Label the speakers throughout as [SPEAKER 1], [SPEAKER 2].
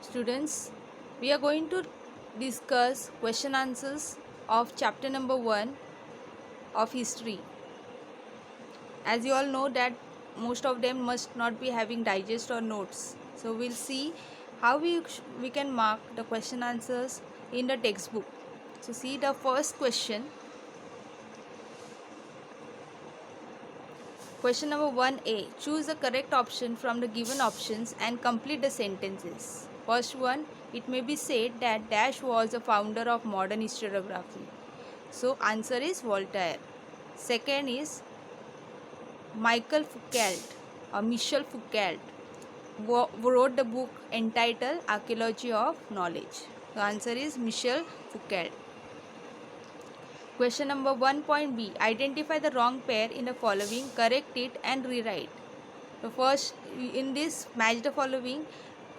[SPEAKER 1] Students, we are going to discuss question answers of chapter number 1 of history. As you all know that most of them must not be having digest or notes. So we'll see how we can mark the question answers in the textbook. So see the first question. Question number 1A. Choose the correct option from the given options and complete the sentences. First one, it may be said that Dash was the founder of modern historiography. So answer is Voltaire. Second is Michel Foucault wrote the book entitled Archaeology of Knowledge. The answer is Michel Foucault. Question number 1.B. Identify the wrong pair in the following, correct it and rewrite. So first, in this match the following,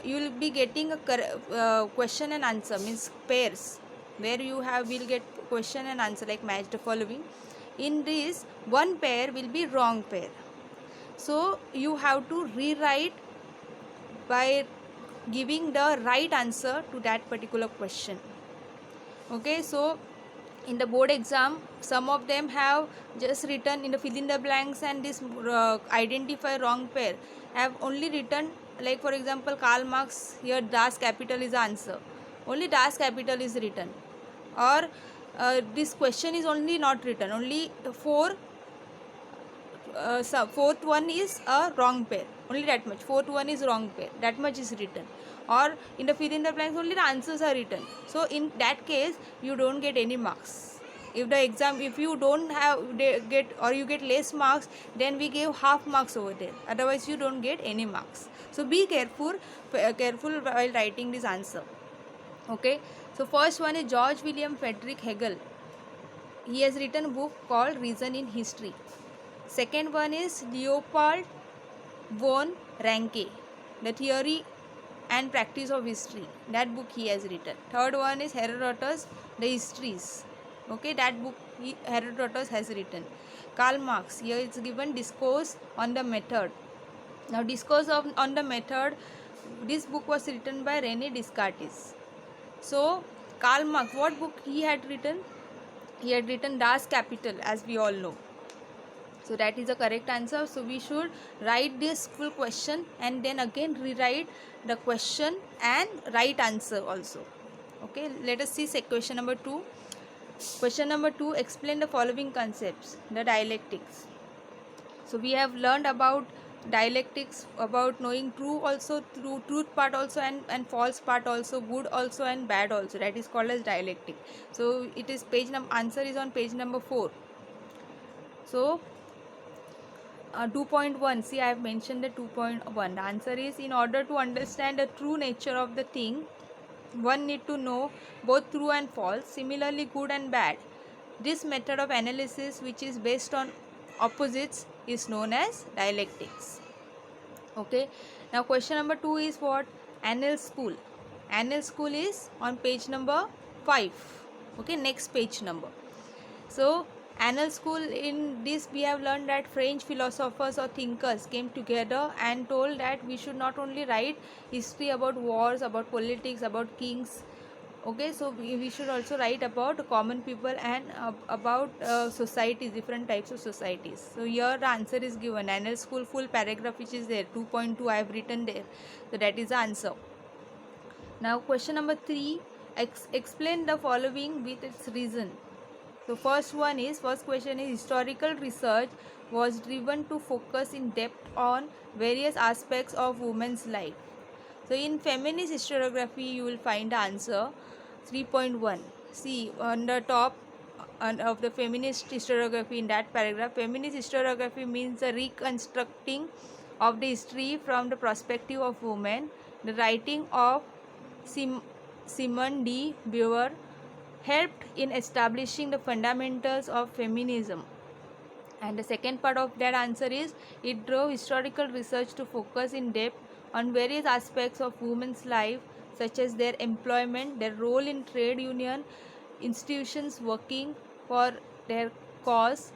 [SPEAKER 1] you will be getting a question and answer, means pairs, where you will get question and answer like match the following. In this, one pair will be wrong pair. So you have to rewrite by giving the right answer to that particular question. Okay, so in the board exam, some of them have just written in the fill in the blanks and this identify wrong pair have only written, like for example Karl Marx, here Das Kapital is the answer, only Das Kapital is written, or this question is only not written, only fourth one is a wrong pair, only that much, fourth one is wrong pair, that much is written, or in the fill in the blanks only the answers are written. So in that case you don't get any marks. If you don't have get, or you get less marks, then we give half marks over there, otherwise you don't get any marks. So be careful while writing this answer. Okay, so first one is George William Friedrich Hegel. He has written a book called Reason in History. Second one is Leopold von Ranke, The Theory and Practice of History. That book he has written. Third one is Herodotus, The Histories. Okay, that book Herodotus has written. Karl Marx, here is given Discourse on the Method. Now Discourse on the Method, this book was written by René Descartes. So Karl Marx, what book he had written? He had written Das Kapital, as we all know. So that is the correct answer. So we should write this full question and then again rewrite the question and right answer also. Okay, let us see question number 2. Question number 2, explain the following concepts. The dialectics. So we have learned about dialectics, about knowing truth part also and false part also, good also and bad also. That is called as dialectic. So it is answer is on page number 4. So 2.1, see I have mentioned the 2.1. The answer is, in order to understand the true nature of the thing, one need to know both true and false, similarly good and bad. This method of analysis, which is based on opposites, is known as dialectics. Okay, now question number 2 is what? Annal School. Annal School is on page number 5. Okay, next page number. So Annal School, in this we have learned that French philosophers or thinkers came together and told that we should not only write history about wars, about politics, about kings. Okay, so we should also write about common people and about societies, different types of societies. So here the answer is given, Annal School, full paragraph which is there, 2.2 I have written there. So that is the answer. Now question number 3, explain the following with its reason. So first question is historical research was driven to focus in depth on various aspects of women's life. So in feminist historiography you will find the answer 3.1. See on the top of the feminist historiography, in that paragraph, feminist historiography means the reconstructing of the history from the perspective of women. The writing of Simone de Beauvoir helped in establishing the fundamentals of feminism. And the second part of that answer is, it drove historical research to focus in depth on various aspects of women's life, such as their employment, their role in trade union institutions working for their cause,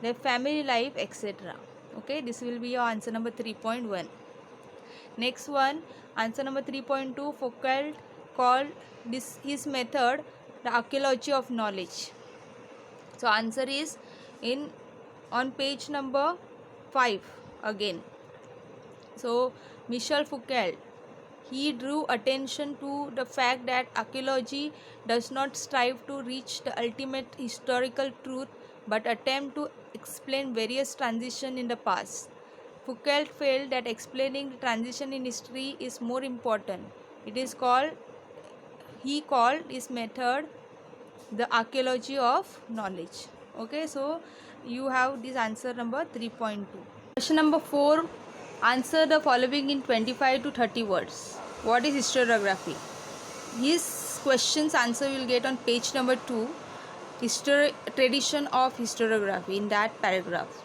[SPEAKER 1] their family life, etc. Okay, this will be your answer number 3.1. Next one, answer number 3.2, Foucault called his method the archaeology of knowledge. So answer is in on page number 5 again. So Michel Foucault, he drew attention to the fact that archaeology does not strive to reach the ultimate historical truth but attempt to explain various transitions in the past. Foucault felt that explaining the transition in history is more important. He called his method the archaeology of knowledge. Okay, so you have this answer number 3.2. Question number 4, answer the following in 25 to 30 words. What is historiography? His questions answer you will get on page number 2, tradition of historiography, in that paragraph.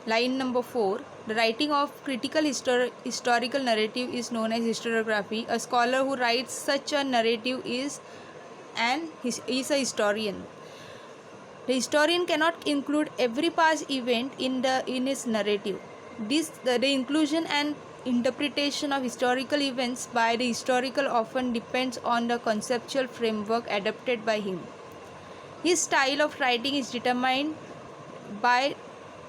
[SPEAKER 1] Line number 4, the writing of critical historical narrative is known as historiography. A scholar who writes such a narrative is a historian. The historian cannot include every past event in his narrative. The inclusion and interpretation of historical events by the historical often depends on the conceptual framework adopted by him. His style of writing is determined by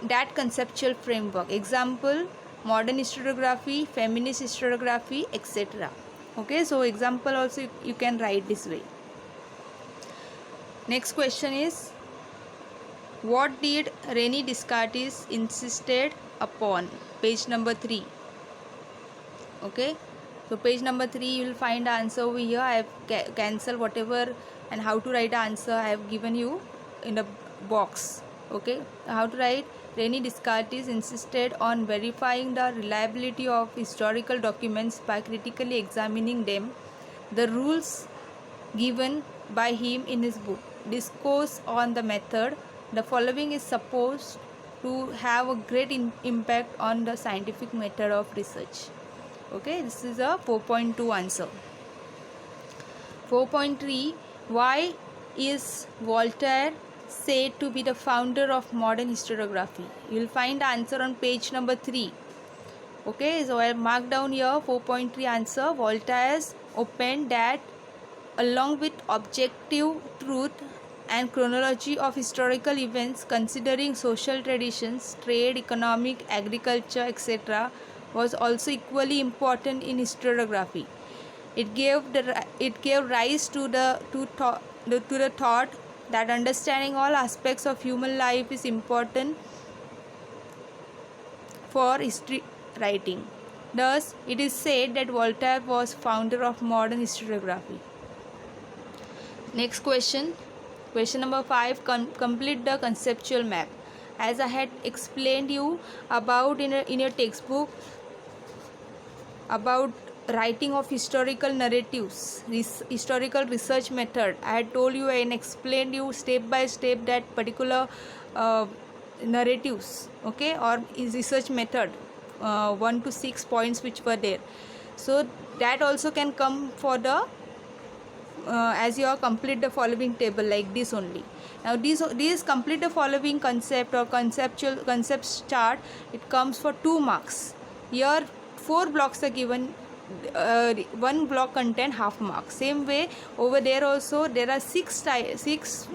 [SPEAKER 1] that conceptual framework. Example, modern historiography, feminist historiography, etc. Okay, so example also you can write this way. Next question is, what did René Descartes insisted upon? Page number 3. Okay, so page number 3 you will find the answer over here. I have cancelled whatever and how to write the answer I have given you in the box. Okay, how to write? René Descartes insisted on verifying the reliability of historical documents by critically examining them. The rules given by him in his book, Discourse on the Method, the following is supposed to have a great impact on the scientific method of research. Okay, this is a 4.2 answer. 4.3, why is Voltaire said to be the founder of modern historiography? You will find the answer on page number 3. Okay, so I have marked down here 4.3 answer. Voltaire's opined that along with objective truth and chronology of historical events, considering social traditions, trade, economic, agriculture, etc., was also equally important in historiography. It gave rise to the thought that understanding all aspects of human life is important for history writing. Thus, it is said that Voltaire was founder of modern historiography. Next question. Question number 5. Complete the conceptual map. As I had explained you about in your textbook about writing of historical narratives, this historical research method, I had told you and explained you step by step that particular narratives, okay, or is research method, 1 to 6 points which were there. So that also can come for the as you complete the following table like this only. Now these complete the following concept or concepts chart, it comes for 2 marks. Here 4 blocks are given, 1 block contain half marks. Same way over there also there are 6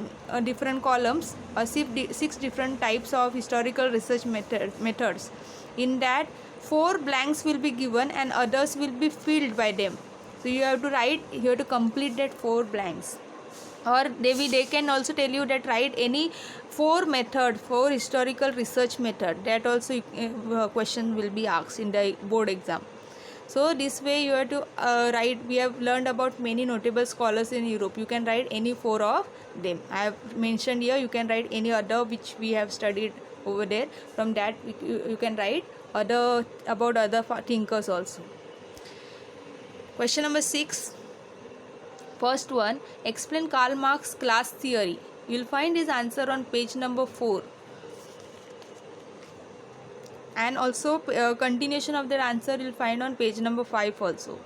[SPEAKER 1] different columns or 6 different types of historical research methods. In that 4 blanks will be given and others will be filled by them. So you have to write, you have to complete that 4 blanks. Or they can also tell you that write any 4 historical research method. That also question will be asked in the board exam. So this way you have to write. We have learned about many notable scholars in Europe. You can write any 4 of them. I have mentioned here. You can write any other which we have studied over there. From that you can write about other thinkers also. Question number 6. First one, explain Karl Marx's class theory. You will find his answer on page number 4. And also continuation of that answer you will find on page number 5 also.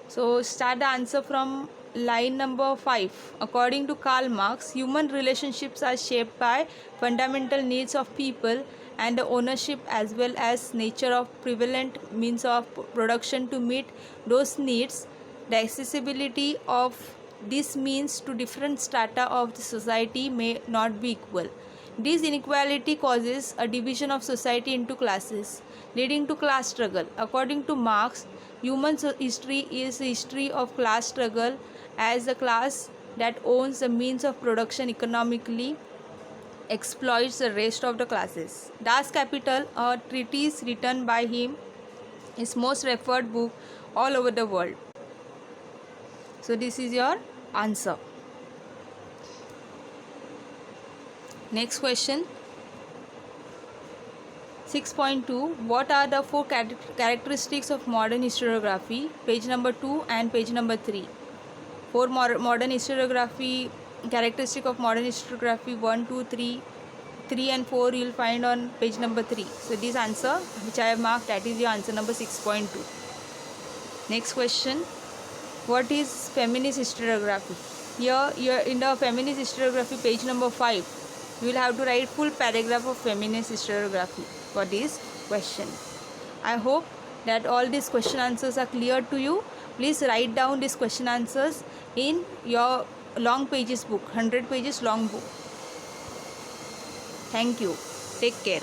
[SPEAKER 1] So start the answer from line number 5. According to Karl Marx, human relationships are shaped by fundamental needs of people and the ownership as well as nature of prevalent means of production to meet those needs. The accessibility of these means to different strata of the society may not be equal. This inequality causes a division of society into classes, leading to class struggle. According to Marx, human history is a history of class struggle, as the class that owns the means of production economically exploits the rest of the classes. Das Kapital, a treatise written by him, is most referred book all over the world. So this is your answer. Next question. 6.2. What are the four characteristics of modern historiography? Page number 2 and page number 3. Four modern historiography characteristic of modern historiography 1, 2, 3. 3 and 4 you will find on page number 3. So this answer which I have marked, that is your answer number 6.2. Next question. What is feminist historiography? Here in the feminist historiography page number 5, you will have to write full paragraph of feminist historiography for this question. I hope that all these question answers are clear to you. Please write down these question answers in your long pages book, 100 pages long book. Thank you. Take care.